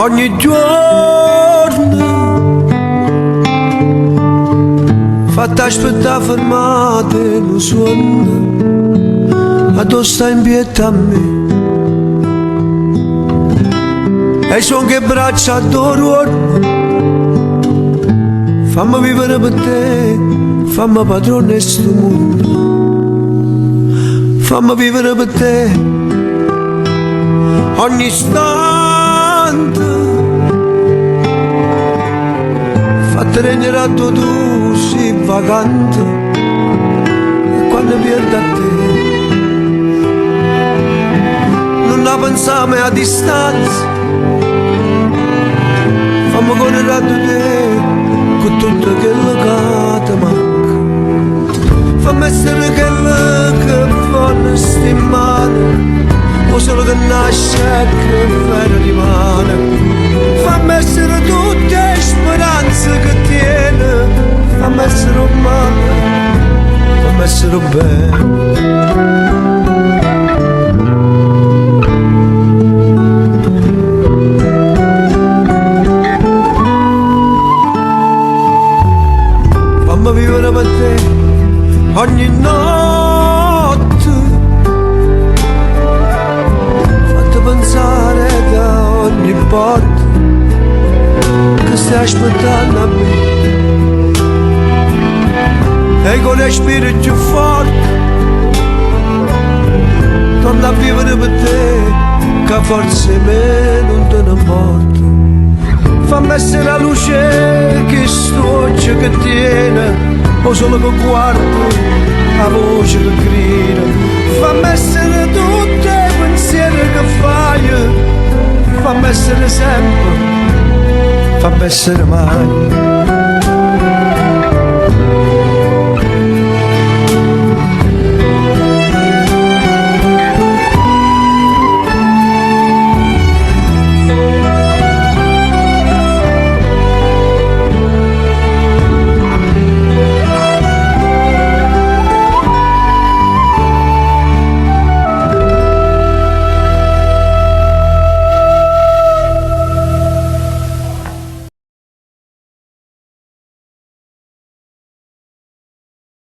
ogni giorno, fatta aspettare fermate non suona, addosso sta in pietà a me. E son che braccia adoro, fammi vivere per te, fammi padrone di sto mondo, fammi vivere per te ogni istante, fatti regnare tu si vagante, e quando perdo a te non la pensiamo a distanza. Fammi correre a te con tutto quello che ti manca. Fammi essere quello che fanno stimare, o solo che nasce e che fai rimane. Fammi essere tutte le speranze che tiene, fammi essere umano, fammi essere bene. Vivere per te ogni notte, fatti pensare da ogni botta che stai aspettando a me, e con le spiriti più forti torna a vivere per te, che forse me non te ne importa. Fammi essere la luce che stuccia che tiene, o solo che guardo la voce che grida. Fammi essere tutti i pensieri che fai, fammi essere sempre, fammi essere mai.